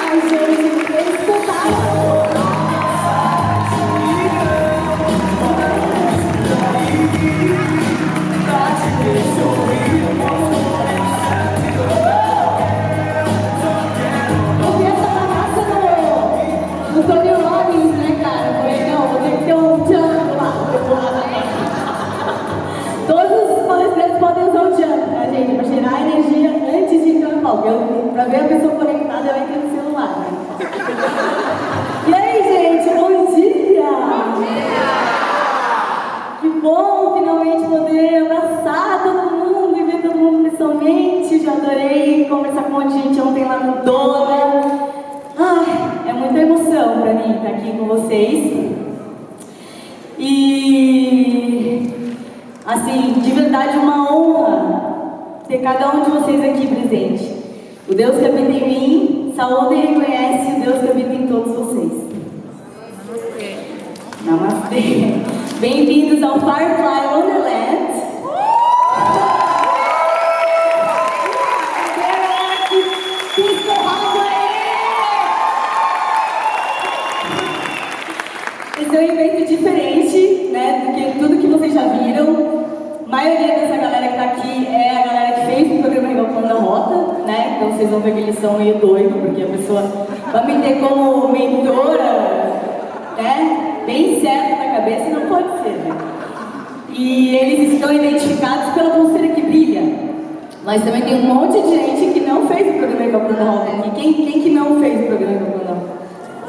Ai, gente, foi espetáculo. Porque essa bagaça no Tony Robbins, né, cara? Eu falei, não, vou ter que ter um jump lá. Todos os palestrantes podem usar o jump, tá, gente? Pra gerar energia antes de entrar no palco. Pra ver a pessoa conectada, ela entra no celular, né? E aí, gente, bom dia! Bom dia! Que bom finalmente poder abraçar todo mundo e ver todo mundo pessoalmente. Já adorei conversar com um monte de gente ontem lá no Dona. Ai, é muita emoção pra mim estar aqui com vocês. E, assim, de verdade, uma honra ter cada um de vocês aqui presente. O Deus que habita em mim saúda e reconhece o Deus que habita em todos vocês. Namastê. Bem-vindos ao Firefly Wonderland. Esse é um evento diferente, né, do que tudo que vocês já viram. A maioria dessa galera que tá aqui é a galera que fez o programa Recalculando a Rota, né? Então vocês vão ver que eles são meio doidos, porque a pessoa vai me ter como mentora, né? Bem certo na cabeça, não pode ser, né? E eles estão identificados pela pulseira que brilha. Mas também tem um monte de gente que não fez o programa Recalculando a Rota aqui. Quem que não fez o programa Recalculando a Rota?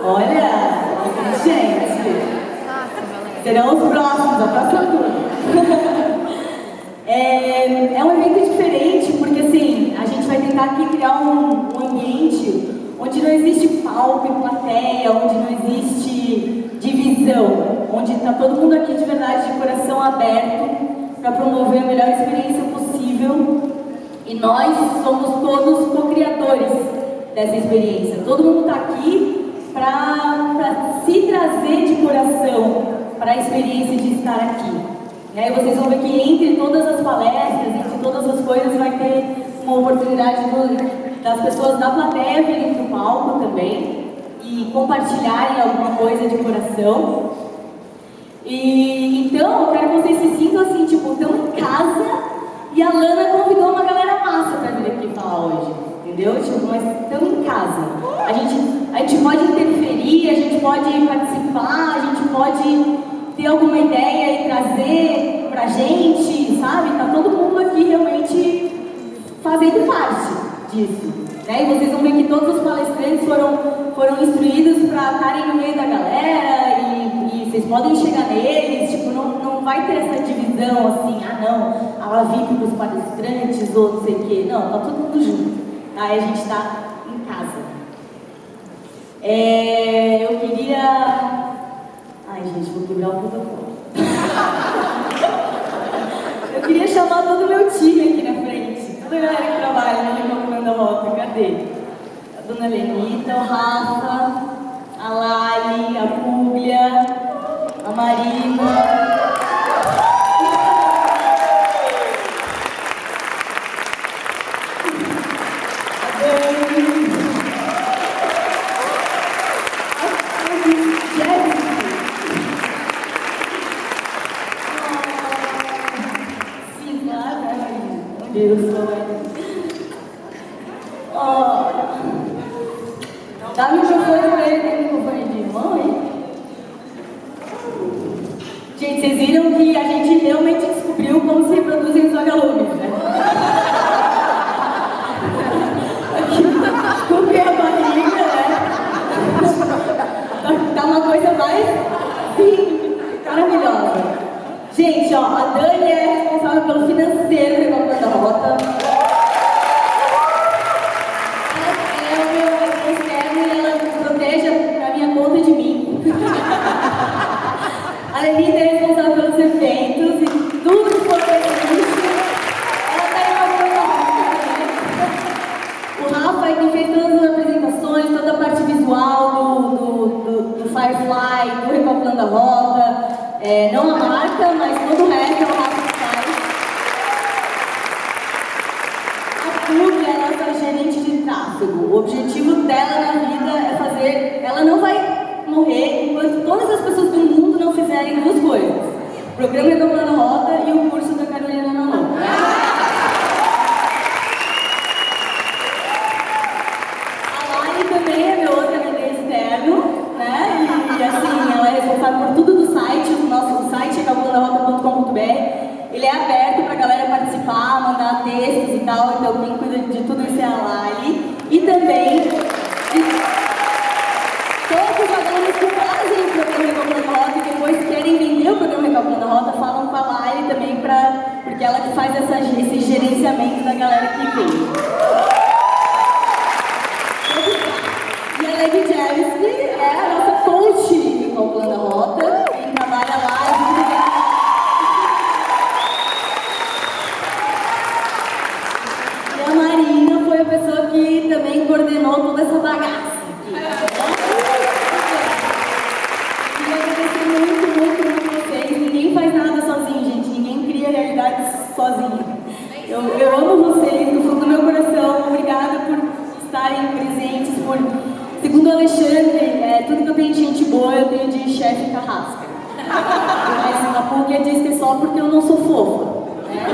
Olha, gente. Serão os próximos, a próxima turma. É um evento diferente, porque assim, a gente vai tentar aqui criar um ambiente onde não existe palco e plateia, onde não existe divisão, onde está todo mundo aqui de verdade, de coração aberto, para promover a melhor experiência possível. E nós somos todos co-criadores dessa experiência. Todo mundo está aqui para se trazer de coração para a experiência de estar aqui. E aí vocês vão ver que entre todas as palestras, entre todas as coisas, vai ter uma oportunidade das pessoas da plateia virem para o palco também e compartilharem alguma coisa de coração. E então eu quero que vocês se sintam assim, tipo, estão em casa e a Lana convidou uma galera massa para vir aqui falar hoje, entendeu? Tipo, mas estão em casa. A gente pode interferir, a gente pode participar, a gente pode ter alguma ideia e trazer pra gente, sabe? Tá todo mundo aqui realmente fazendo parte disso, né? E vocês vão ver que todos os palestrantes foram instruídos para estarem no meio da galera e vocês podem chegar neles, tipo, não vai ter essa divisão assim, ah não, a VIP para os palestrantes ou não sei o quê, não, tá todo mundo junto, tá? E a gente tá em casa. Eu queria... Ai, gente, vou quebrar o protocolo. Eu queria chamar todo o meu time aqui na frente. Toda a galera que trabalha no Recalculando a Rota. Cadê? A dona Lenita, o Rafa, a Lali, a Públia, a Marina. Dá o microfone pra ele, tem microfone de mão aí? Gente, vocês viram que a gente realmente descobriu como se reproduzem os vagalumes, né? Descobri a barriga, né? Tá uma coisa mais, sim, maravilhosa. Gente, ó, a Dani é responsável pelo financeiro do Recalculando a Rota. A Lenita é responsável pelos eventos e tudo que for feito. Ela está elaborando a Rota, né? O Rafa é quem fez todas as apresentações, toda a parte visual do Firefly, do Recalculando a Rota. Não a marca, mas todo o resto é o Rafa que faz. Lu, que é a nossa gerente de tráfego. O objetivo dela na vida é fazer... Ela não vai morrer enquanto todas as pessoas do mundo não fizerem duas coisas. O programa Redobrando a Rota e o curso da Carolina Nanon. A Lari também é meu outro amigo externo, né? E assim, ela é responsável por tudo do site. O nosso site é redobrandorota.com.br. Ele é aberto pra galera participar, mandar textos e tal, então quem cuida de tudo isso é a Lali. E também todos os alunos que fazem o programa Recalculando a Rota e depois querem vender o programa Recalculando a Rota, falam com a Lali também, porque ela que faz esse gerenciamento da galera que vem. E a Lady Javis é a nossa coach de Recalculando a Rota, quem trabalha lá foi a pessoa que também coordenou toda essa bagaça aqui. Queria agradecer muito vocês. Ninguém faz nada sozinho, gente. Ninguém cria realidades sozinho. Eu amo vocês, do fundo do meu coração. Obrigada por estarem presentes. Segundo o Alexandre, tudo que eu tenho de gente boa, eu tenho de chefe carrasca. Mas a PUC diz que é só porque eu não sou fofa. Né?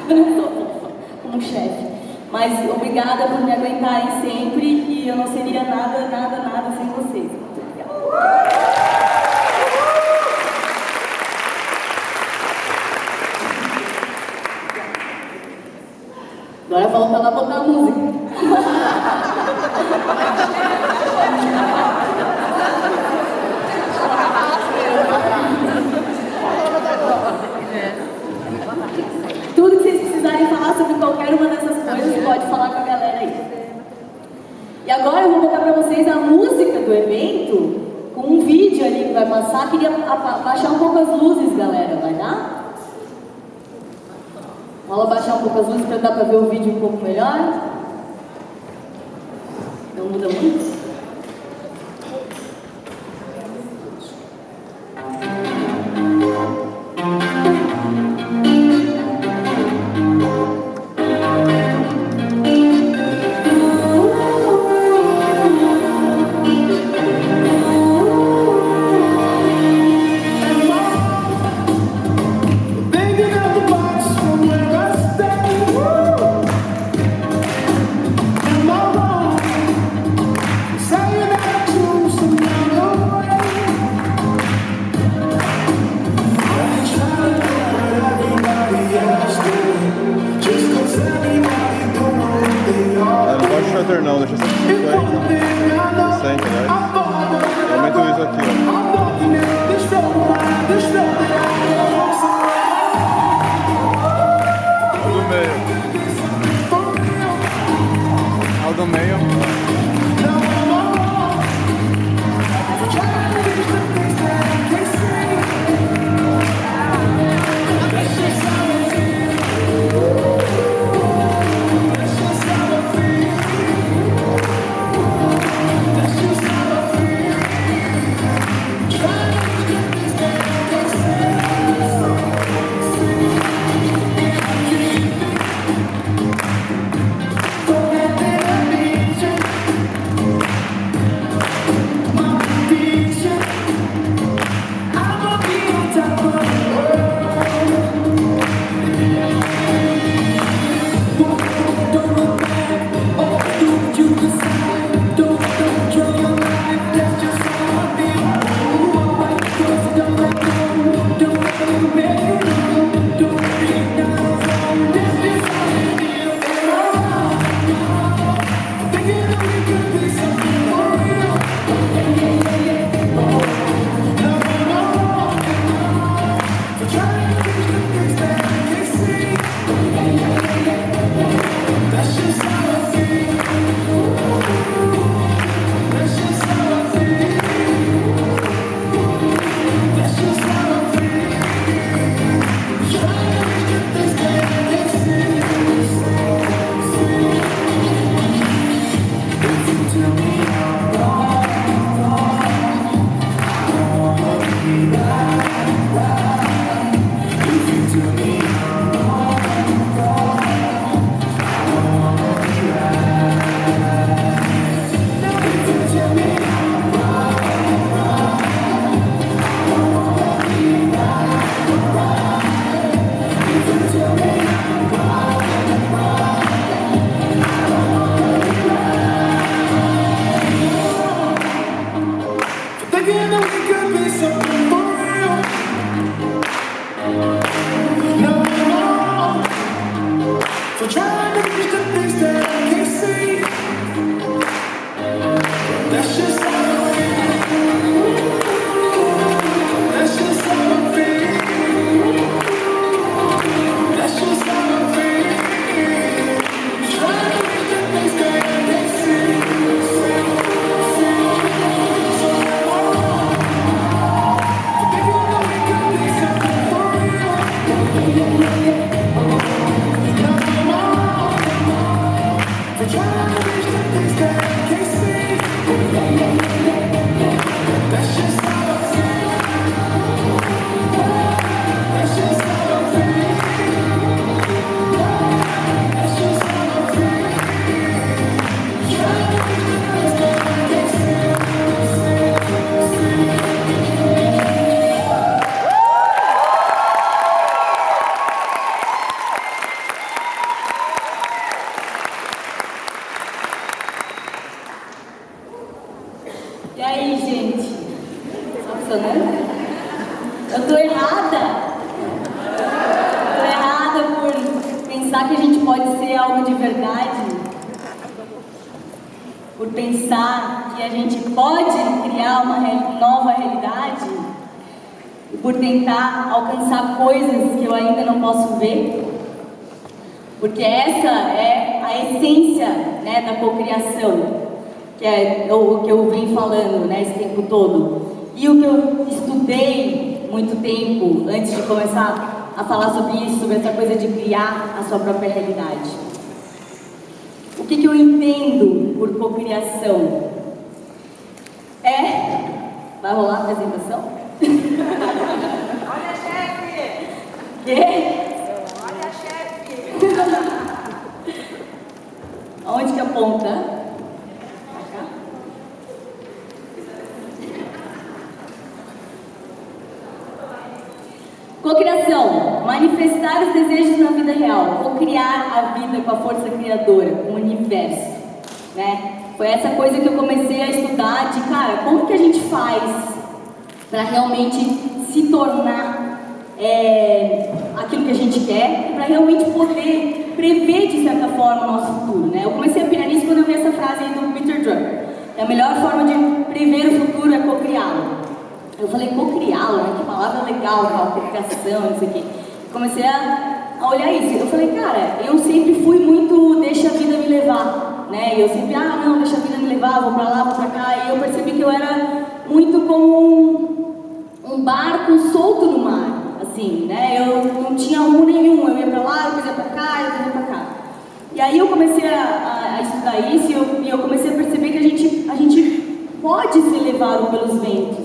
Eu não sou fofa como chefe. Mas obrigada por me aguentarem sempre e eu não seria nada sem vocês. Muito obrigada. Agora volta lá botar a música. Tudo que vocês precisarem falar sobre qualquer uma dessas coisas, pode falar com a galera aí. E agora eu vou botar pra vocês a música do evento, com um vídeo ali que vai passar. Queria baixar um pouco as luzes, galera, vai dar? Rola baixar um pouco as luzes pra dar pra ver o vídeo um pouco melhor. Não muda muito. Não, deixa 150. 100, né? Aumento isso aqui, ó. O do meio. O do meio. That's just E aí, gente? Tá funcionando? Eu tô errada? Tô errada por pensar que a gente pode ser algo de verdade? Por pensar que a gente pode criar uma nova realidade? E por tentar alcançar coisas que eu ainda não posso ver? Porque essa é a essência, né, da cocriação. Que é o que eu venho falando, né, esse tempo todo. E o que eu estudei muito tempo antes de começar a falar sobre isso, sobre essa coisa de criar a sua própria realidade. O que eu entendo por cocriação? Vai rolar a apresentação? Olha, chefe! Quê? Olha, chefe! Aonde que aponta? Cocriação, manifestar os desejos na vida real, cocriar a vida com a força criadora, com o universo, né? Foi essa coisa que eu comecei a estudar de, cara, como que a gente faz para realmente se tornar aquilo que a gente quer e para realmente poder prever, de certa forma, o nosso futuro, né? Eu comecei a pirar nisso quando eu vi essa frase aí do Peter Drucker. A melhor forma de prever o futuro é cocriá-lo. Eu falei, cocriá-lo, né? Que palavra legal, tal, cocriação, não sei o quê. Comecei a olhar isso. Eu falei, cara, eu sempre fui muito deixa a vida me levar, né? E eu sempre, não, deixa a vida me levar, vou pra lá, vou pra cá. E eu percebi que eu era muito como um barco solto no mar, assim, né? Eu não tinha rumo nenhum, eu ia pra lá, eu ia pra cá, eu ia pra cá. E aí eu comecei a estudar isso e eu comecei a perceber que a gente pode ser levado pelos ventos.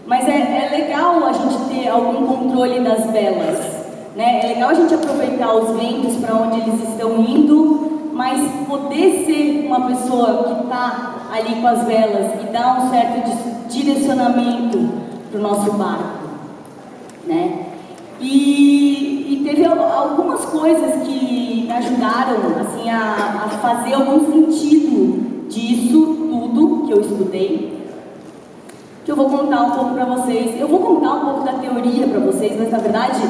Mas é legal a gente ter algum controle das velas, né? É legal a gente aproveitar os ventos para onde eles estão indo, mas poder ser uma pessoa que está ali com as velas e dar um certo direcionamento para o nosso barco, né? E teve algumas coisas que me ajudaram assim, a fazer algum sentido disso tudo que eu estudei. Que eu vou contar um pouco para vocês. Eu vou contar um pouco da teoria para vocês, mas na verdade,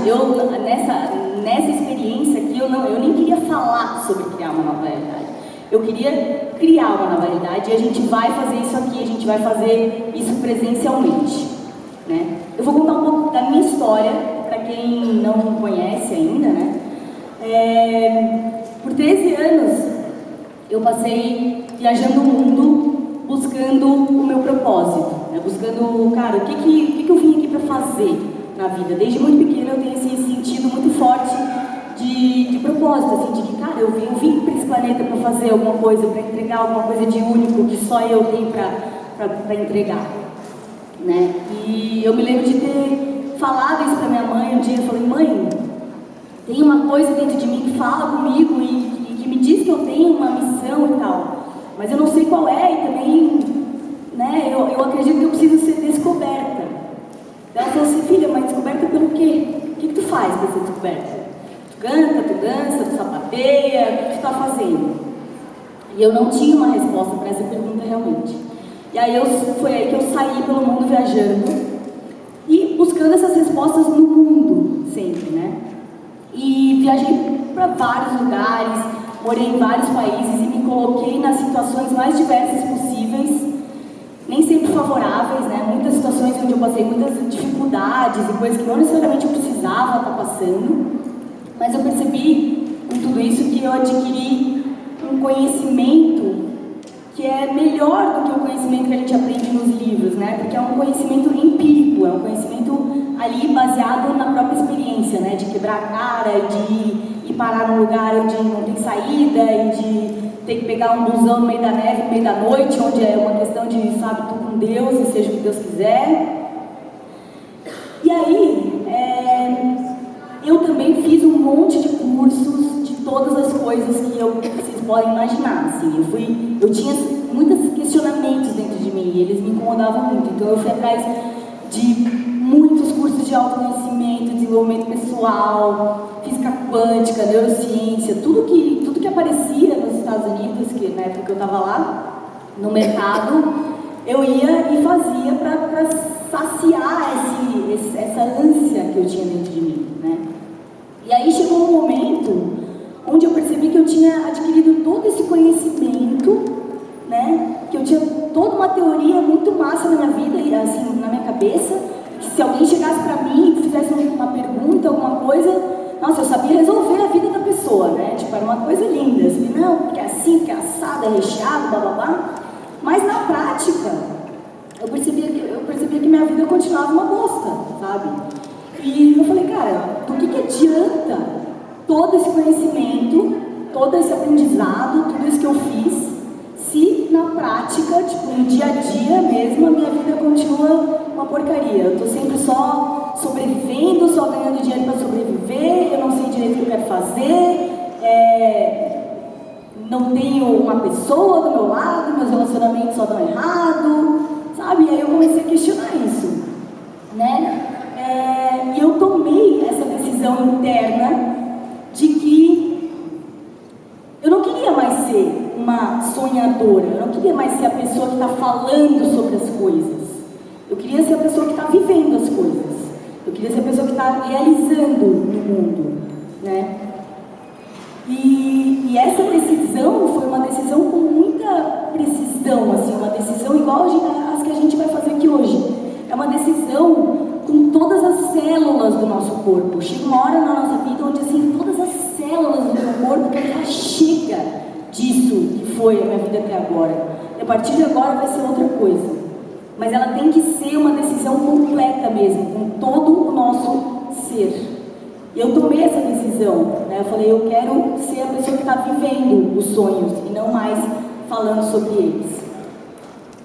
nessa experiência aqui, eu nem queria falar sobre criar uma nova realidade. Eu queria criar uma nova realidade e a gente vai fazer isso aqui, a gente vai fazer isso presencialmente, né? Eu vou contar um pouco da minha história, para quem não me conhece ainda, né? Por 13 anos, eu passei viajando o mundo buscando o meu propósito, né? Buscando, cara, o que eu vim aqui para fazer na vida. Desde muito pequena eu tenho esse sentido muito forte de propósito, assim, de que, cara, eu vim para esse planeta para fazer alguma coisa, para entregar alguma coisa de único que só eu tenho para entregar, né? E eu me lembro de ter falado isso para minha mãe um dia. Eu falei, mãe, tem uma coisa dentro de mim que fala comigo e que me diz que eu tenho uma missão e tal. Mas eu não sei qual é e também, né, eu acredito que eu preciso ser descoberta. Ela falou assim, filha, mas descoberta pelo quê? O que tu faz para ser descoberta? Tu canta, tu dança, tu sapateia, o que tu tá fazendo? E eu não tinha uma resposta para essa pergunta realmente. E aí foi aí que eu saí pelo mundo viajando e buscando essas respostas no mundo, sempre, né? E viajei para vários lugares, morei em vários países e me coloquei nas situações mais diversas possíveis, nem sempre favoráveis, né? Muitas situações onde eu passei muitas dificuldades e coisas que não necessariamente eu precisava estar passando, mas eu percebi com tudo isso que eu adquiri um conhecimento que é melhor do que o conhecimento que a gente aprende nos livros, né? Porque é um conhecimento empírico, é um conhecimento ali baseado na própria experiência, né? De quebrar a cara, de ir parar num lugar onde não tem saída, e ter que pegar um busão no meio da neve, no meio da noite, onde é uma questão de, sabe, tu com Deus e seja o que Deus quiser. E aí, eu também fiz um monte de cursos de todas as coisas que vocês podem imaginar, assim. Eu tinha muitos questionamentos dentro de mim e eles me incomodavam muito, então eu fui atrás de muitos cursos de autoconhecimento, desenvolvimento pessoal, física quântica, neurociência, tudo que aparecia nos Estados Unidos, que na época que eu estava lá, no mercado, eu ia e fazia para saciar essa ânsia que eu tinha dentro de mim, né? E aí chegou um momento onde eu percebi que eu tinha adquirido todo esse conhecimento, né? Que eu tinha toda uma teoria muito massa na minha vida, assim, na minha cabeça, que se alguém chegasse para mim e fizesse uma pergunta, alguma coisa, nossa, eu sabia resolver a vida da pessoa, né? Tipo, era uma coisa linda, assim, não, porque é assim, porque é assado, é recheado, blá blá blá. Mas na prática, eu percebia que minha vida continuava uma bosta, sabe? E eu falei, cara, do que adianta todo esse conhecimento, todo esse aprendizado, tudo isso que eu fiz, se na prática, tipo, no dia a dia mesmo, a minha vida continua uma porcaria. Eu tô sempre só sobrevivendo, só ganhando dinheiro para sobreviver, eu não sei direito o que eu quero fazer, não tenho uma pessoa do meu lado, meus relacionamentos só dão errado, sabe? E aí eu comecei a questionar isso, né? E eu tomei essa decisão interna de que eu não queria mais ser uma sonhadora, eu não queria mais ser a pessoa que está falando sobre as coisas. Eu queria ser a pessoa que está vivendo as coisas. Eu queria ser a pessoa que está realizando no mundo, né? E essa decisão foi uma decisão com muita precisão, assim, uma decisão igual às que a gente vai fazer aqui hoje. É uma decisão com todas as células do nosso corpo. Chega uma hora na nossa vida onde, assim, todas as células do meu corpo querem falar, chega disso que foi a minha vida até agora. E a partir de agora vai ser outra coisa. Mas ela tem que ser uma decisão completa mesmo, com todo o nosso ser. E eu tomei essa decisão, né? Eu falei, eu quero ser a pessoa que está vivendo os sonhos e não mais falando sobre eles.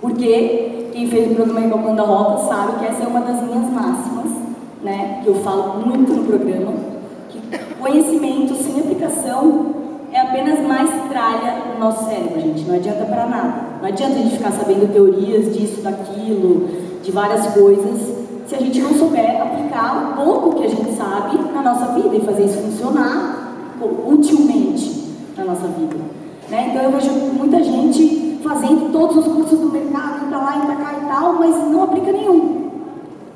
Porque quem fez o programa Recalculando a Rota sabe que essa é uma das minhas máximas, né? Que eu falo muito no programa, que conhecimento sem aplicação é apenas mais tralha no nosso cérebro, gente. Não adianta para nada. Não adianta a gente ficar sabendo teorias disso, daquilo, de várias coisas, se a gente não souber aplicar o pouco que a gente sabe na nossa vida e fazer isso funcionar utilmente na nossa vida, né? Então eu vejo muita gente fazendo todos os cursos do mercado, indo pra lá, indo pra cá e tal, mas não aplica nenhum.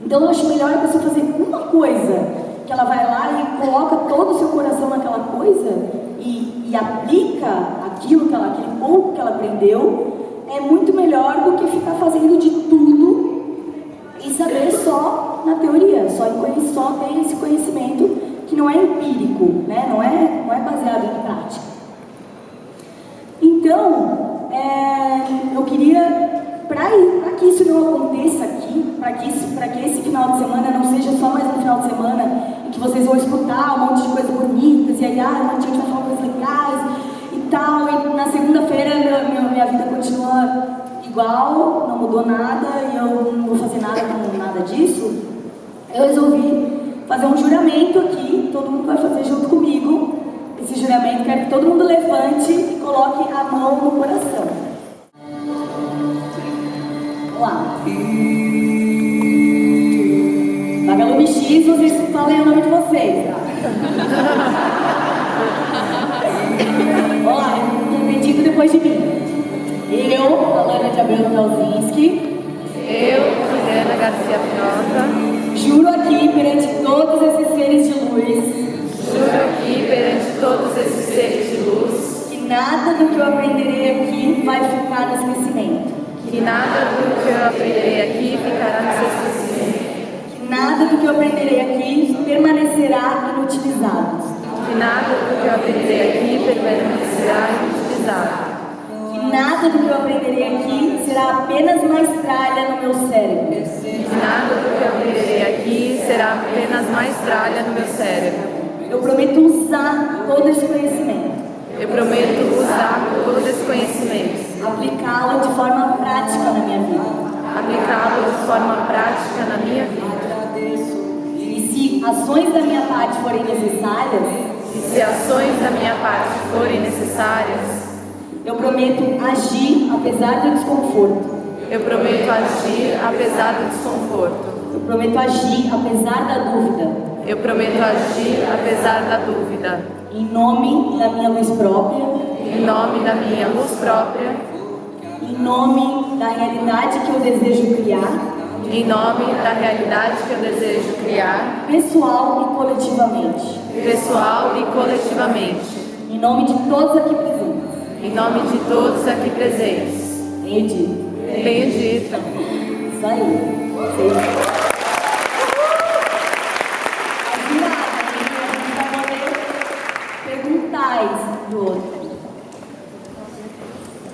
Então eu acho melhor a pessoa fazer uma coisa, que ela vai lá e coloca todo o seu coração naquela coisa e aplica aquele pouco que ela aprendeu, é muito melhor do que ficar fazendo de tudo e saber só na teoria, só ter esse conhecimento que não é empírico, né? não é baseado em prática. Então, eu queria, para que isso não aconteça aqui, para que esse final de semana não seja só mais um final de semana em que vocês vão escutar um monte de coisas bonitas, e aí um monte de gente vai falar coisas legais e tal, e na segunda-feira minha vida continua igual, não mudou nada e eu não vou fazer nada com nada disso. Eu resolvi fazer um juramento aqui, todo mundo vai fazer junto comigo. Esse juramento, quero que todo mundo levante e coloque a mão no coração. Vamos lá. Vagalume X, vocês falem o nome de vocês, tá? Vamos lá, repetindo depois de mim. Eu, Alana de Abreu Talzinski. Eu, Juliana Garcia Frota. Juro aqui perante todos esses seres de luz. Juro aqui perante todos esses seres de luz. Que nada do que eu aprenderei aqui vai ficar no esquecimento. Que nada do que eu aprenderei aqui ficará no seu esquecimento. Que nada do que eu aprenderei aqui permanecerá inutilizado. Que nada do que eu aprenderei aqui permanecerá inutilizado. Que nada do que eu aprenderei aqui será apenas mais tralha no meu cérebro. Que nada do que eu aprenderei aqui será apenas mais tralha no meu cérebro. Eu prometo usar todo esse conhecimento. Eu prometo usar todo esse conhecimento, aplicá-lo de forma prática na minha vida. aplicá-lo de forma prática na minha vida. E se ações da minha parte forem necessárias, E se ações da minha parte forem necessárias, eu prometo agir apesar do desconforto. eu prometo agir apesar do desconforto. Eu prometo agir apesar da dúvida. Eu prometo agir apesar da dúvida. Em nome da minha luz própria, Em nome da minha luz própria, em nome da realidade que eu desejo criar, em nome da realidade que eu desejo criar, pessoal e coletivamente. pessoal e coletivamente. Em nome de todos aqui presentes. Em nome de todos aqui presentes. Tenho dito. Tenho dito. Isso aí. Vocês... do outro.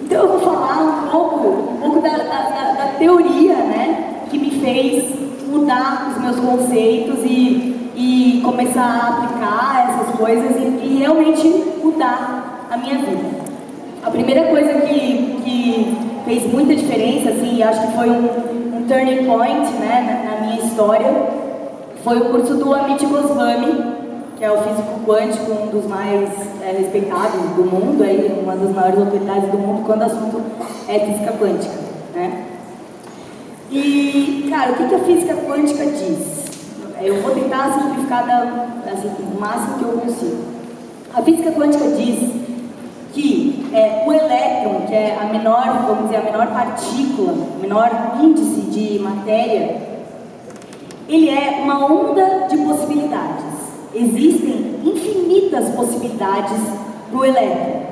Então eu vou falar um pouco da teoria, né, que me fez mudar os meus conceitos e começar a aplicar essas coisas e realmente mudar a minha vida. A primeira coisa que fez muita diferença, assim, acho que foi um turning point, né, na minha história, foi o curso do Amit Goswami, que é o físico quântico, um dos mais respeitados do mundo, aí, uma das maiores autoridades do mundo quando o assunto é física quântica, né? E, cara, o que a física quântica diz? Eu vou tentar simplificar assim, o máximo que eu consigo. A física quântica diz que o elétron, que é a menor, vamos dizer, a menor partícula, o menor índice de matéria, ele é uma onda de possibilidades. Existem infinitas possibilidades para o elétron.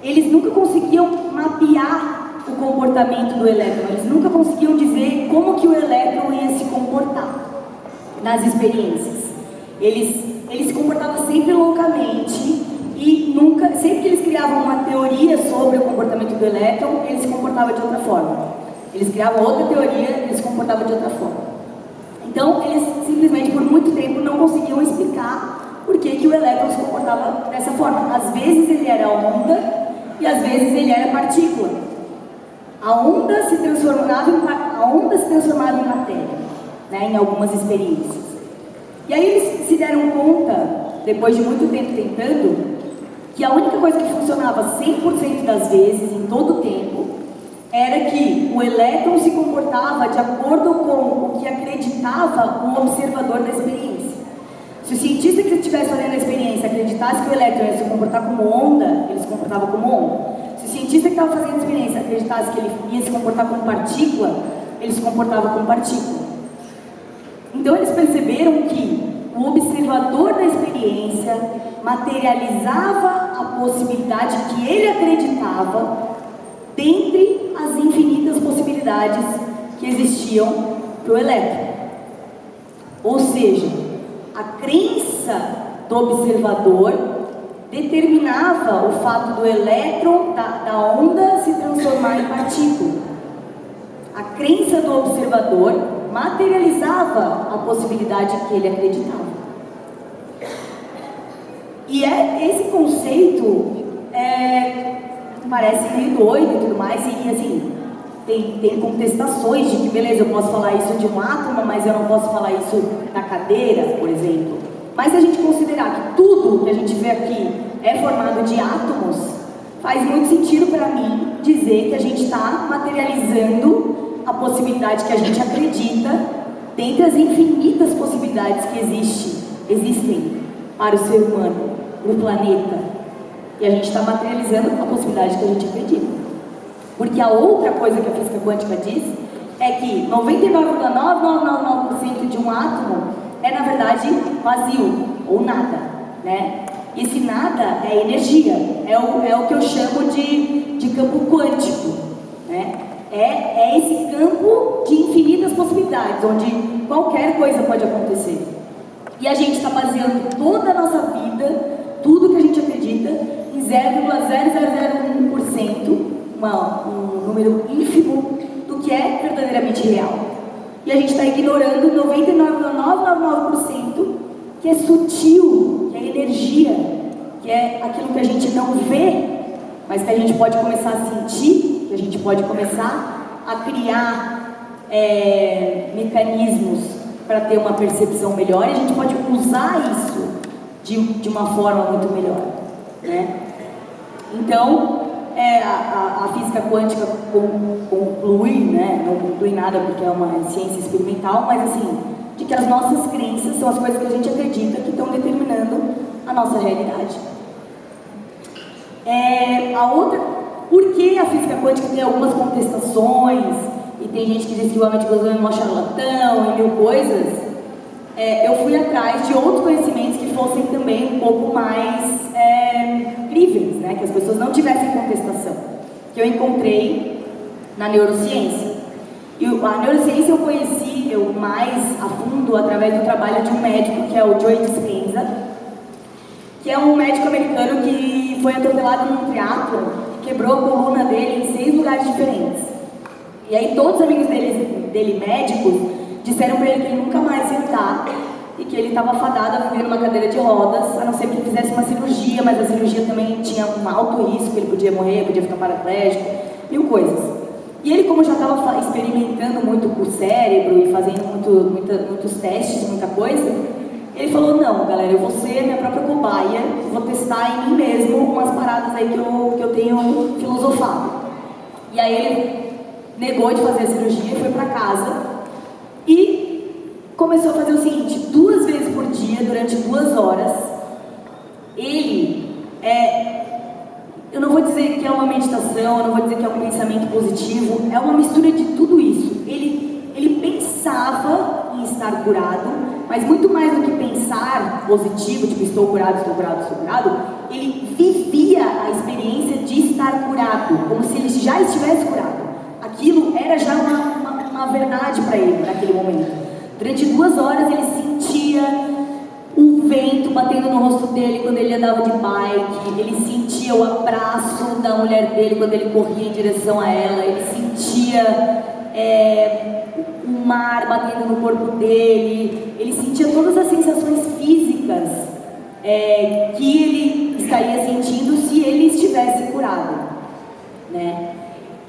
Eles nunca conseguiam mapear o comportamento do elétron, eles nunca conseguiam dizer como que o elétron ia se comportar nas experiências. Ele se comportava sempre loucamente e nunca, sempre que eles criavam uma teoria sobre o comportamento do elétron, ele se comportava de outra forma. Eles criavam outra teoria, ele se comportava de outra forma. Então, eles simplesmente, por muito tempo, não conseguiam explicar por que o elétron se comportava dessa forma. Às vezes ele era onda e às vezes ele era partícula. A onda se transformava em matéria, né, em algumas experiências. E aí eles se deram conta, depois de muito tempo tentando, que a única coisa que funcionava 100% das vezes, em todo o tempo, era que o elétron se comportava de acordo com o que acreditava o observador da experiência. Se o cientista que estivesse fazendo a experiência acreditasse que o elétron ia se comportar como onda, ele se comportava como onda. Se o cientista que estava fazendo a experiência acreditasse que ele ia se comportar como partícula, ele se comportava como partícula. Então eles perceberam que o observador da experiência materializava a possibilidade que ele acreditava dentre as infinitas possibilidades que existiam para o elétron. Ou seja, a crença do observador determinava o fato do elétron, da onda, se transformar em partícula. A crença do observador materializava a possibilidade que ele acreditava. E esse conceito parece meio doido e tudo mais, e assim, tem contestações de que, beleza, eu posso falar isso de um átomo, mas eu não posso falar isso da cadeira, por exemplo. Mas se a gente considerar que tudo que a gente vê aqui é formado de átomos, faz muito sentido para mim dizer que a gente está materializando a possibilidade que a gente acredita dentre as infinitas possibilidades que existem para o ser humano, no planeta. E a gente está materializando a possibilidade que a gente acredita. Porque a outra coisa que a física quântica diz é que 99,9999% de um átomo é, na verdade, vazio, ou nada, né? Esse nada é energia, é o que eu chamo de campo quântico, né? É esse campo de infinitas possibilidades, onde qualquer coisa pode acontecer. E a gente está baseando toda a nossa vida, tudo que a gente acredita, em 0,0001%, um número ínfimo do que é verdadeiramente real. E a gente está ignorando 99,999%, que é sutil, que é energia, que é aquilo que a gente não vê, mas que a gente pode começar a sentir, que a gente pode começar a criar mecanismos para ter uma percepção melhor, e a gente pode usar isso de uma forma muito melhor, né? Então, a física quântica conclui, né? Não conclui nada porque é uma ciência experimental, mas assim, de que as nossas crenças são as coisas que a gente acredita que estão determinando a nossa realidade. Por que a física quântica tem algumas contestações, e tem gente que diz que o homem de Goswami é um charlatão e mil coisas, eu fui atrás de outros conhecimentos que fossem também um pouco mais críveis, né? Que as pessoas não tivessem contestação, que eu encontrei na neurociência. E a neurociência eu conheci mais a fundo através do trabalho de um médico, que é o Joe Dispenza, que é um médico americano que foi atropelado num triatlo e quebrou a coluna dele em 6 lugares diferentes. E aí todos os amigos dele médicos disseram para ele que ele nunca mais ia andar e que ele estava fadado a viver numa cadeira de rodas, a não ser que ele fizesse uma cirurgia, mas a cirurgia também tinha um alto risco, ele podia morrer, podia ficar paraplégico, mil coisas. E ele, como já estava experimentando muito com o cérebro e fazendo muitos testes, muita coisa, ele falou, não, galera, eu vou ser minha própria cobaia, vou testar em mim mesmo umas paradas aí que eu tenho filosofado. E aí ele negou de fazer a cirurgia, foi para casa e começou a fazer o seguinte: 2 vezes por dia, durante 2 horas, ele eu não vou dizer que é uma meditação, eu não vou dizer que é um pensamento positivo, é uma mistura de tudo isso. Ele pensava em estar curado, mas muito mais do que pensar positivo, tipo estou curado, ele vivia a experiência de estar curado, como se ele já estivesse curado. Aquilo era já uma verdade para ele naquele momento. Durante 2 horas ele sentia o vento batendo no rosto dele quando ele andava de bike, ele sentia o abraço da mulher dele quando ele corria em direção a ela, ele sentia o mar batendo no corpo dele, ele sentia todas as sensações físicas que ele estaria sentindo se ele estivesse curado, né?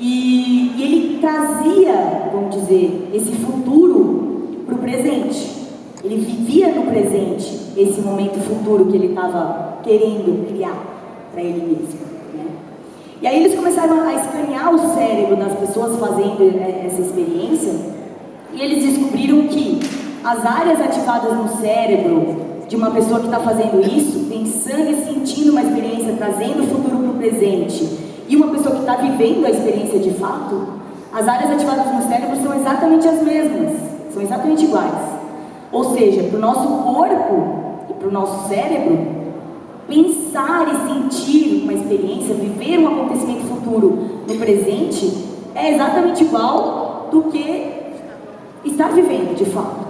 E ele trazia, vamos dizer, esse futuro para o presente. Ele vivia no presente esse momento futuro que ele estava querendo criar para ele mesmo, né? E aí eles começaram a escanear o cérebro das pessoas fazendo essa experiência, e eles descobriram que as áreas ativadas no cérebro de uma pessoa que está fazendo isso, pensando e sentindo uma experiência, trazendo o futuro para o presente, e uma pessoa que está vivendo a experiência de fato, as áreas ativadas no cérebro são exatamente as mesmas, são exatamente iguais. Ou seja, para o nosso corpo e para o nosso cérebro, pensar e sentir uma experiência, viver um acontecimento futuro no presente, é exatamente igual do que estar vivendo de fato,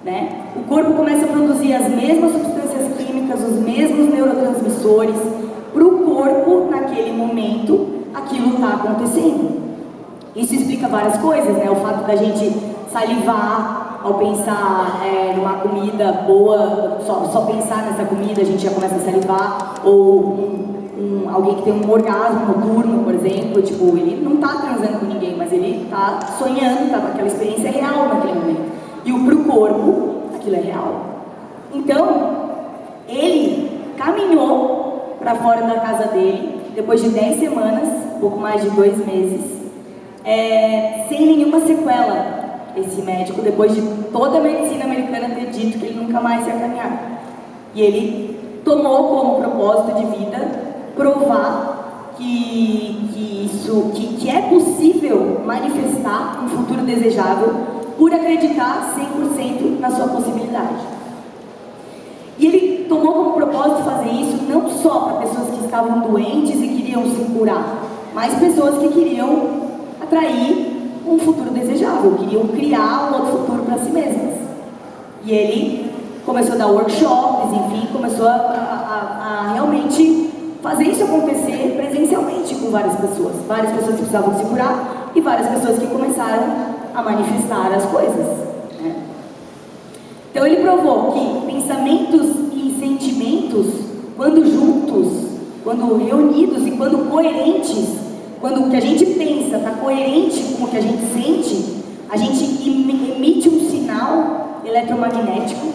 né? O corpo começa a produzir as mesmas substâncias químicas, os mesmos neurotransmissores. Para o corpo, naquele momento, aquilo está acontecendo. Isso explica várias coisas, né? O fato da gente salivar ao pensar numa comida boa, só pensar nessa comida a gente já começa a salivar, ou alguém que tem um orgasmo noturno, por exemplo, tipo, ele não está transando com ninguém, mas ele está sonhando, aquela experiência é real naquele momento. E pro corpo, aquilo é real. Então, ele caminhou para fora da casa dele, depois de 10 semanas, pouco mais de 2 meses, sem nenhuma sequela. Esse médico, depois de toda a medicina americana ter dito que ele nunca mais ia caminhar. E ele tomou como propósito de vida provar que é possível manifestar um futuro desejável por acreditar 100% na sua possibilidade. E ele tomou como propósito fazer isso não só para pessoas que estavam doentes e queriam se curar, mas pessoas que queriam atrair um futuro desejável, queriam criar um outro futuro para si mesmas. E ele começou a dar workshops, enfim, começou a realmente fazer isso acontecer presencialmente com várias pessoas que precisavam se curar e várias pessoas que começaram a manifestar as coisas, né? Então ele provou que pensamentos e sentimentos, quando juntos, quando reunidos e quando coerentes, quando o que a gente pensa está coerente com o que a gente sente, a gente emite um sinal eletromagnético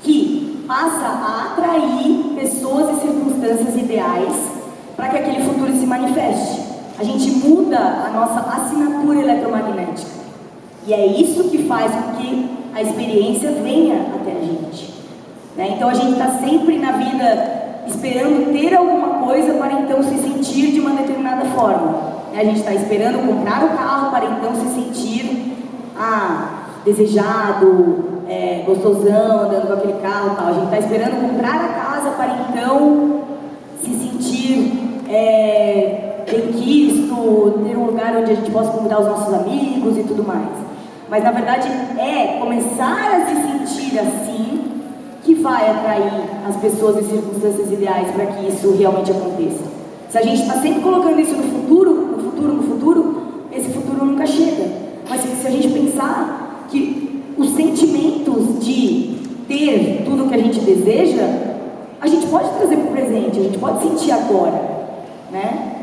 que passa a atrair pessoas e circunstâncias ideais para que aquele futuro se manifeste. A gente muda a nossa assinatura eletromagnética. E é isso que faz com que a experiência venha até a gente. Né? Então a gente está sempre na vida esperando ter alguma coisa para então se sentir de uma determinada forma. Né? A gente está esperando comprar o carro para então se sentir desejado, gostosão, andando com aquele carro e tal. A gente está esperando comprar a casa para então se sentir bem-quisto, ter um lugar onde a gente possa convidar os nossos amigos e tudo mais. Mas na verdade é começar a se sentir assim que vai atrair as pessoas e circunstâncias ideais para que isso realmente aconteça. Se a gente está sempre colocando isso no futuro, esse futuro nunca chega. Mas se a gente pensar que os sentimentos de ter tudo o que a gente deseja, a gente pode trazer para o presente, a gente pode sentir agora, né?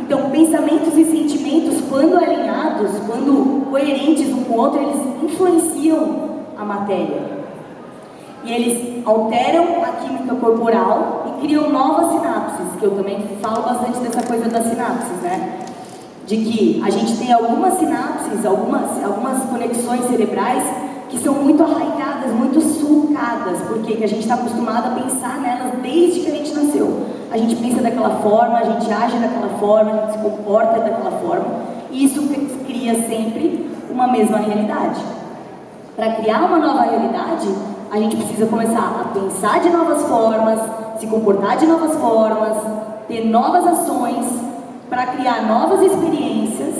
Então, pensamentos e sentimentos, quando alinhados, quando coerentes um com o outro, eles influenciam a matéria. E eles alteram a química corporal e criam novas sinapses, que eu também falo bastante dessa coisa das sinapses, né? De que a gente tem algumas sinapses, algumas conexões cerebrais que são muito arraigadas, muito sulcadas, porque que a gente está acostumado a pensar nelas desde que a gente nasceu. A gente pensa daquela forma, a gente age daquela forma, a gente se comporta daquela forma, e isso cria sempre uma mesma realidade. Para criar uma nova realidade, a gente precisa começar a pensar de novas formas, se comportar de novas formas, ter novas ações, para criar novas experiências,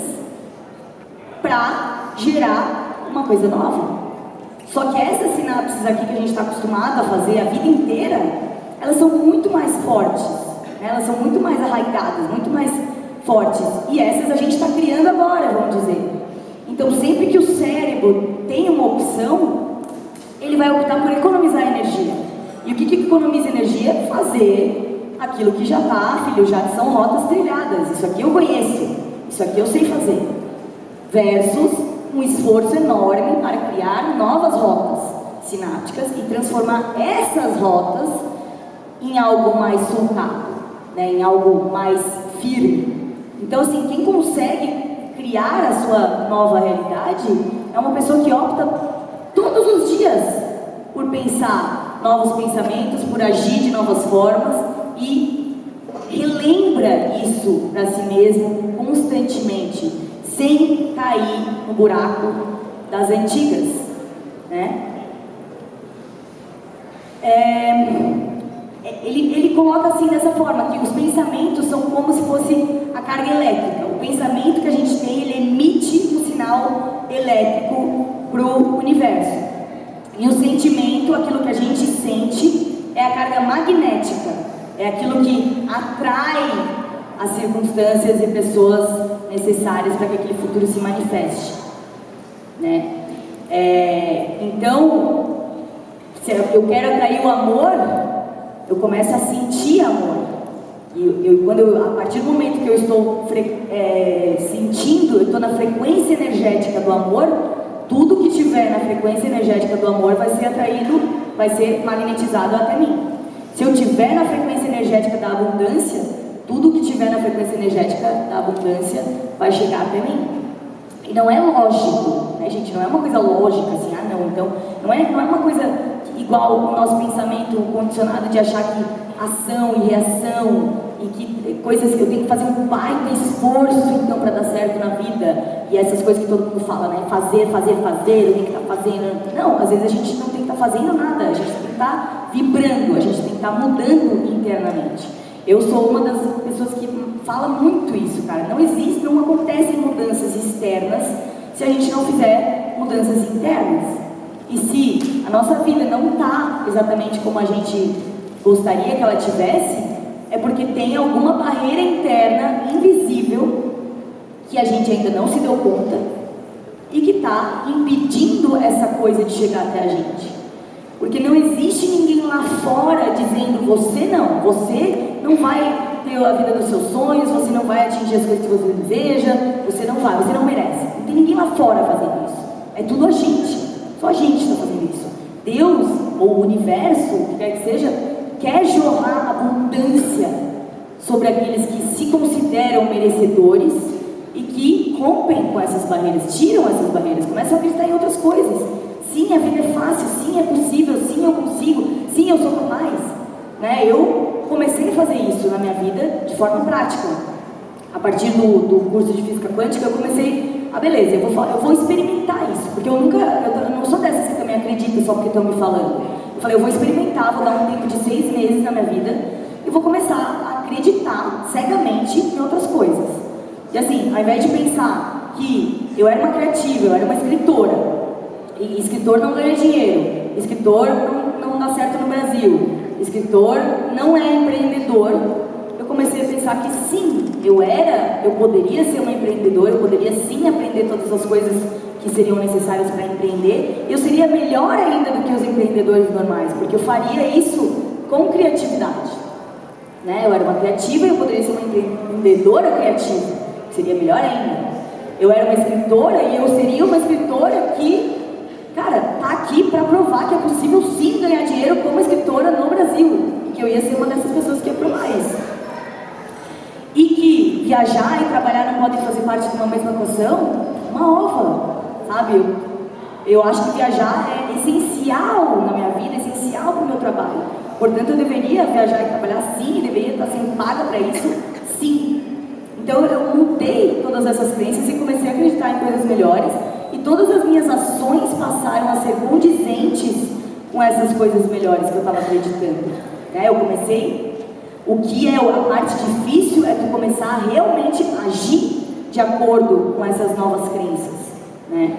para gerar uma coisa nova. Só que essas sinapses aqui que a gente está acostumado a fazer a vida inteira, elas são muito mais fortes, né? Elas são muito mais arraigadas, muito mais fortes. E essas a gente está criando agora, vamos dizer. Então, sempre que o cérebro tem uma opção, ele vai optar por economizar energia. E o que economiza energia? Fazer aquilo que já está, filho, já são rotas trilhadas. Isso aqui eu conheço, isso aqui eu sei fazer. Versus um esforço enorme para criar novas rotas sinápticas e transformar essas rotas em algo mais sulcado, né? Em algo mais firme. Então, assim, quem consegue criar a sua nova realidade é uma pessoa que opta todos os dias por pensar novos pensamentos, por agir de novas formas e relembra isso para si mesmo constantemente, sem cair no buraco das antigas, né? Ele coloca assim dessa forma, que os pensamentos são como se fosse a carga elétrica. O pensamento que a gente tem, ele emite um sinal elétrico para o universo. E o sentimento, aquilo que a gente sente, é a carga magnética. É aquilo que atrai as circunstâncias e pessoas necessárias para que aquele futuro se manifeste, né? Então, se eu quero atrair o amor, eu começo a sentir amor. A partir do momento que eu estou sentindo, eu estou na frequência energética do amor, tudo que tiver na frequência energética do amor vai ser atraído, vai ser magnetizado até mim. Se eu tiver na frequência energética da abundância, tudo que tiver na frequência energética da abundância vai chegar até mim. E não é lógico, né, gente? Não é uma coisa lógica, assim, não. Então, não é uma coisa igual o nosso pensamento condicionado de achar que ação e reação e que coisas que eu tenho que fazer um baita esforço, então, para dar certo na vida. E essas coisas que todo mundo fala, né? Fazer, eu tenho que estar fazendo. Não, às vezes a gente não tem que estar fazendo nada, a gente tem que estar vibrando, a gente tem que estar mudando internamente. Eu sou uma das pessoas que fala muito isso, cara. Não acontecem mudanças externas se a gente não fizer mudanças internas. E se a nossa vida não está exatamente como a gente gostaria que ela tivesse, é porque tem alguma barreira interna invisível que a gente ainda não se deu conta e que está impedindo essa coisa de chegar até a gente. Porque não existe ninguém lá fora dizendo você não não vai ter a vida dos seus sonhos, você não vai atingir as coisas que você deseja, você não merece. Não tem ninguém lá fora fazendo isso. É tudo a gente. Só a gente está fazendo isso. Deus, ou o universo, o que quer que seja, quer jorrar abundância sobre aqueles que se consideram merecedores e que rompem com essas barreiras, tiram essas barreiras, começam a acreditar em outras coisas. Sim, a vida é fácil, sim, é possível, sim, eu consigo, sim, eu sou capaz. Né? Eu comecei a fazer isso na minha vida de forma prática. A partir do curso de Física Quântica, eu comecei, beleza, eu vou experimentar isso, porque eu não sou dessas que também acreditam só porque estão me falando. Eu falei, eu vou experimentar, vou dar um tempo de 6 meses na minha vida e vou começar a acreditar cegamente em outras coisas. E assim, ao invés de pensar que eu era uma criativa, eu era uma escritora, e escritor não ganha dinheiro, escritor não dá certo no Brasil, escritor não é empreendedor, eu comecei a pensar que sim, eu poderia ser uma empreendedora, eu poderia sim aprender todas as coisas que seriam necessárias para empreender, eu seria melhor ainda do que os empreendedores normais, porque eu faria isso com criatividade. Né? Eu era uma criativa e eu poderia ser uma empreendedora criativa, que seria melhor ainda. Eu era uma escritora e eu seria uma escritora que, cara, tá aqui para provar que é possível sim ganhar dinheiro como escritora no Brasil, e que eu ia ser uma dessas pessoas que ia provar isso. E que viajar e trabalhar não podem fazer parte de uma mesma equação, uma ova, sabe? Eu acho que viajar é essencial na minha vida, essencial para o meu trabalho. Portanto, eu deveria viajar e trabalhar sim, deveria estar sendo paga para isso, sim. Então, eu mudei todas essas crenças e comecei a acreditar em coisas melhores. E todas as minhas ações passaram a ser condizentes com essas coisas melhores que eu estava acreditando. Eu comecei... O que é a parte difícil é tu começar a realmente agir de acordo com essas novas crenças, né?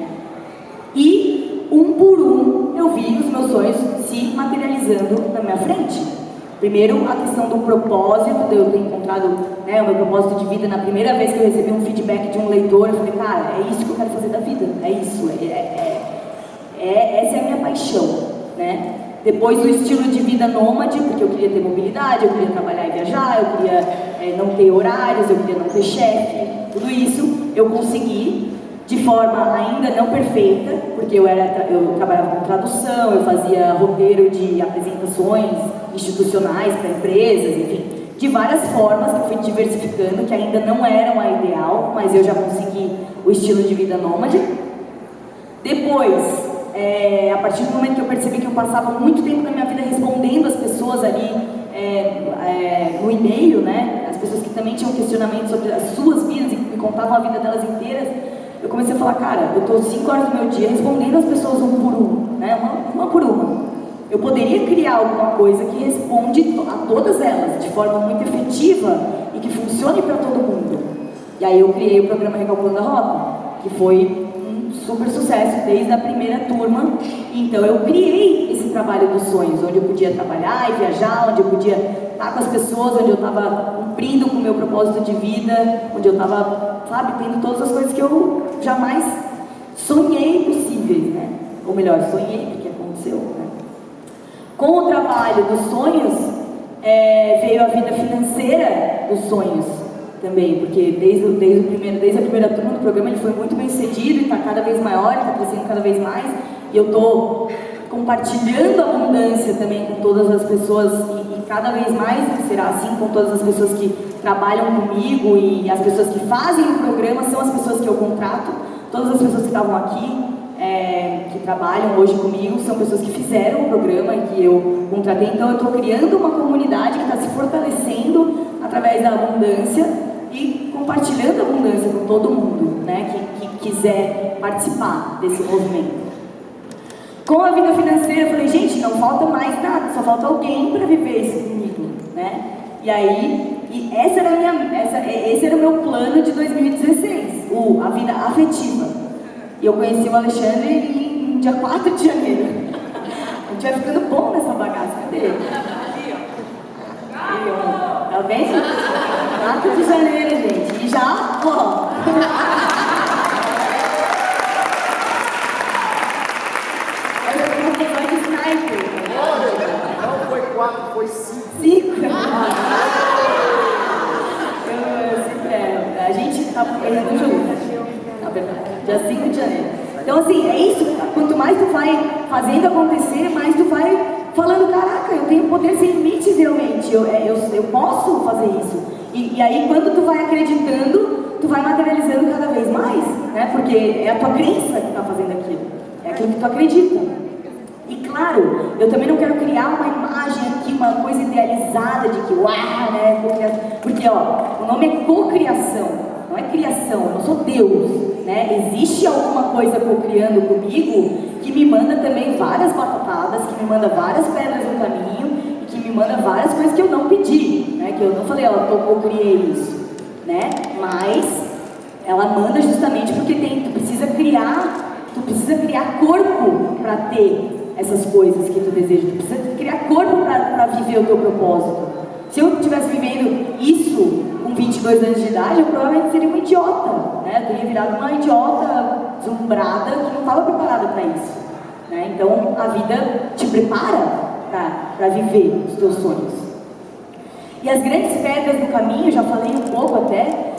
E, um por um, eu vi os meus sonhos se materializando na minha frente. Primeiro, a questão do propósito, de eu ter encontrado, né, o meu propósito de vida. Na primeira vez que eu recebi um feedback de um leitor, eu falei, cara, é isso que eu quero fazer da vida, é isso, essa é a minha paixão, né? Depois do estilo de vida nômade, porque eu queria ter mobilidade, eu queria trabalhar e viajar, eu queria não ter horários, eu queria não ter chefe, tudo isso eu consegui de forma ainda não perfeita, porque eu trabalhava com tradução, eu fazia roteiro de apresentações institucionais para empresas, enfim, de várias formas que eu fui diversificando, que ainda não eram a ideal, mas eu já consegui o estilo de vida nômade. Depois, a partir do momento que eu percebi que eu passava muito tempo da minha vida respondendo as pessoas ali no e-mail, né, as pessoas que também tinham questionamentos sobre as suas vidas e me contavam a vida delas inteiras, eu comecei a falar, cara, eu estou 5 horas do meu dia respondendo as pessoas um por um, né, uma por uma. Eu poderia criar alguma coisa que responde a todas elas de forma muito efetiva e que funcione para todo mundo. E aí eu criei o programa Recalculando a Rota, que foi super sucesso desde a primeira turma. Então eu criei esse trabalho dos sonhos, onde eu podia trabalhar e viajar, onde eu podia estar com as pessoas, onde eu estava cumprindo com o meu propósito de vida, onde eu estava, sabe, tendo todas as coisas que eu jamais sonhei possíveis, né? Ou melhor, sonhei, porque aconteceu, né? Com o trabalho dos sonhos, veio a vida financeira dos sonhos também, porque desde a primeira turma do programa ele foi muito bem sucedido e está cada vez maior, está crescendo cada vez mais, e eu estou compartilhando a abundância também com todas as pessoas, e cada vez mais será assim com todas as pessoas que trabalham comigo, e as pessoas que fazem o programa são as pessoas que eu contrato. Todas as pessoas que estavam aqui, que trabalham hoje comigo, são pessoas que fizeram o programa e que eu contratei. Então eu estou criando uma comunidade que está se fortalecendo através da abundância e compartilhando a abundância com todo mundo, né, que quiser participar desse movimento. Com a vida financeira, eu falei, gente, não falta mais nada, só falta alguém para viver isso comigo, né? E aí, esse era o meu plano de 2016, a vida afetiva. E eu conheci o Alexandre no dia 4 de janeiro. A gente vai ficando bom nessa bagaça, cadê? Tá vendo? 4 de janeiro, gente. E já, ó. Eu já tenho uma pessoa de sniper. Não foi 4, foi 5. 5. tá correndo junto. Na verdade, dia 5 de janeiro. Então assim, é isso. Quanto mais tu vai fazendo acontecer, mais tu vai falando, caraca, eu tenho poder sem limites realmente. Eu posso fazer isso. E aí quando tu vai acreditando, tu vai materializando cada vez mais, né? Porque é a tua crença que está fazendo aquilo. É aquilo que tu acredita. E claro, eu também não quero criar uma imagem aqui, uma coisa idealizada de que, uau, né? Porque, ó, o nome é cocriação, não é criação, eu não sou Deus, né? Existe alguma coisa cocriando comigo que me manda também várias batatadas, que me manda várias pedras no caminho e que me manda várias coisas que eu não pedi, né? Que eu não falei, ó, eu cocriei isso, né? Mas ela manda justamente porque tu precisa criar corpo para ter essas coisas que tu deseja, tu precisa criar corpo para viver o teu propósito. Se eu estivesse vivendo isso com 22 anos de idade, eu provavelmente seria uma idiota, né? Eu teria virado uma idiota deslumbrada que não estava preparada para isso, né? Então a vida te prepara para viver os teus sonhos. E as grandes pedras do caminho, já falei um pouco até,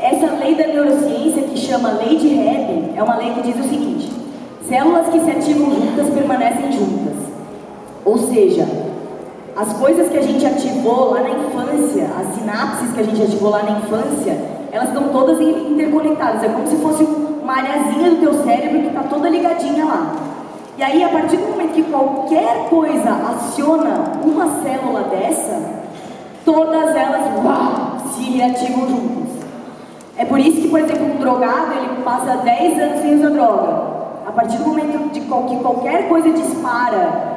essa lei da neurociência que chama lei de Hebb, é uma lei que diz o seguinte: células que se ativam juntas permanecem juntas. Ou seja, as coisas que a gente ativou lá na infância, as sinapses que a gente ativou lá na infância, elas estão todas interconectadas. É como se fosse uma areazinha do teu cérebro que está toda ligadinha lá. E aí, a partir do momento que qualquer coisa aciona uma célula dessa, todas elas se reativam juntas. É por isso que, por exemplo, um drogado, ele passa 10 anos sem usar droga. A partir do momento que qualquer coisa dispara,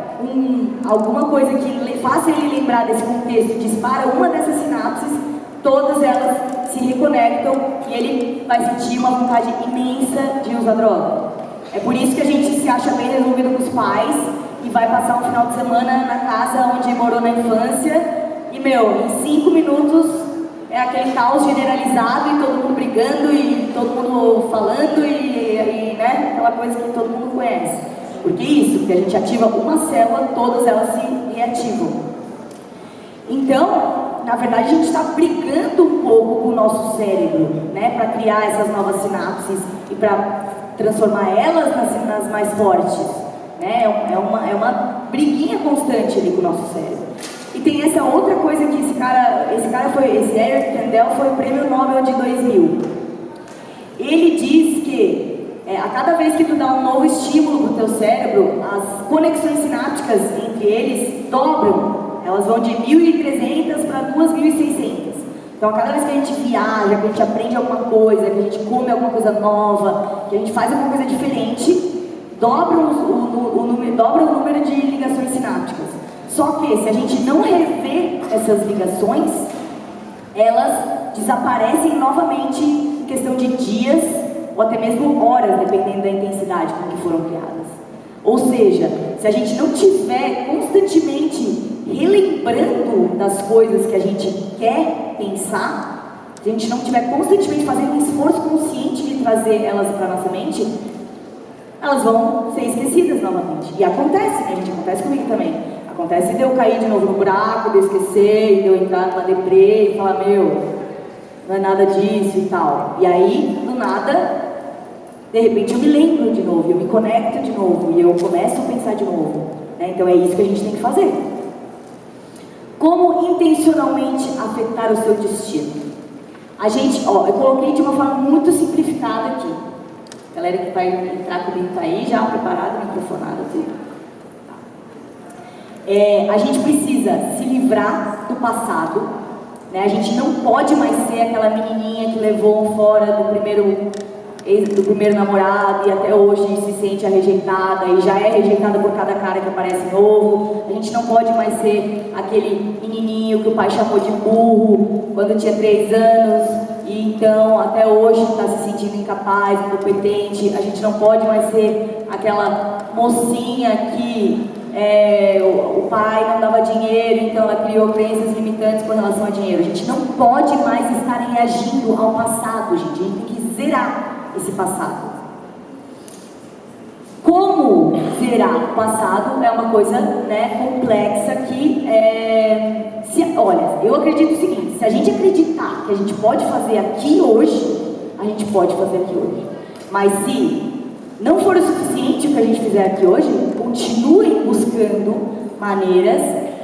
alguma coisa que faça ele lembrar desse contexto, dispara uma dessas sinapses, todas elas se reconectam e ele vai sentir uma vontade imensa de usar droga. É por isso que a gente se acha bem resolvido com os pais e vai passar um final de semana na casa onde morou na infância e, em 5 minutos é aquele caos generalizado e todo mundo brigando e todo mundo falando e né, aquela coisa que todo mundo conhece. Por que isso? Porque a gente ativa uma célula, todas elas se reativam. Então, na verdade, a gente está brigando um pouco com o nosso cérebro, né, para criar essas novas sinapses e para transformar elas nas mais fortes, né? É uma briguinha constante ali com o nosso cérebro. E tem essa outra coisa que esse Eric Kandel foi o prêmio Nobel de 2000. Ele diz que a cada vez que tu dá um novo estímulo para o teu cérebro, as conexões sinápticas entre eles dobram. Elas vão de 1.300 para 2.600. Então, a cada vez que a gente viaja, que a gente aprende alguma coisa, que a gente come alguma coisa nova, que a gente faz alguma coisa diferente, dobra o número de ligações sinápticas. Só que, se a gente não rever essas ligações, elas desaparecem novamente em questão de dias ou até mesmo horas, dependendo da intensidade com que foram criadas. Ou seja, se a gente não tiver constantemente relembrando das coisas que a gente quer pensar, se a gente não estiver constantemente fazendo um esforço consciente de trazer elas para a nossa mente, elas vão ser esquecidas novamente. E acontece, né, gente? Acontece comigo também. Acontece de eu cair de novo no buraco, de eu esquecer, de eu entrar numa deprê e falar, não é nada disso e tal. E aí, do nada, de repente eu me lembro de novo, eu me conecto de novo e eu começo a pensar de novo, né? Então é isso que a gente tem que fazer. Como intencionalmente afetar o seu destino? A gente, eu coloquei de uma forma muito simplificada aqui. A galera que vai entrar comigo está aí já preparada, microfonada, tudo. A gente precisa se livrar do passado, né? A gente não pode mais ser aquela menininha que levou fora do primeiro namorado e até hoje se sente rejeitada e já é rejeitada por cada cara que aparece novo. A gente não pode mais ser aquele menininho que o pai chamou de burro quando tinha 3 anos e então até hoje está se sentindo incapaz, incompetente. A gente não pode mais ser aquela mocinha que o pai não dava dinheiro, então ela criou crenças limitantes com relação a dinheiro. A gente não pode mais estar reagindo ao passado, gente. A gente tem que zerar esse passado. Como zerar o passado é uma coisa, né, complexa que, olha, eu acredito o seguinte, se a gente acreditar que a gente pode fazer aqui hoje, a gente pode fazer aqui hoje. Mas se não for o suficiente o que a gente fizer aqui hoje, continuem buscando maneiras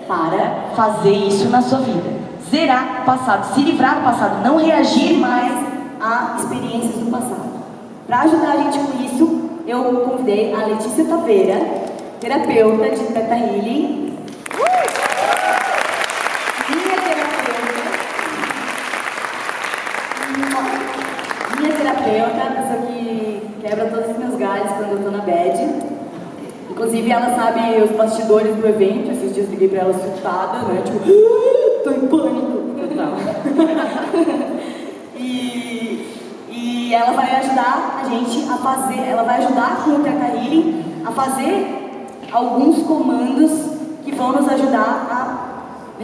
para fazer isso na sua vida. Zerar o passado, se livrar do passado, não reagir mais a experiências do passado. Para ajudar a gente com isso, eu convidei a Letícia Taveira, terapeuta de Theta Healing. Minha terapeuta, a pessoa que quebra todos os meus galhos quando eu tô na bad. Inclusive, ela sabe os bastidores do evento. Esses dias liguei pra ela assustada, né? Tipo, tô em pânico. E ela vai ajudar a gente a fazer, ela vai ajudar com o Theta Healing a fazer alguns comandos que vão nos ajudar a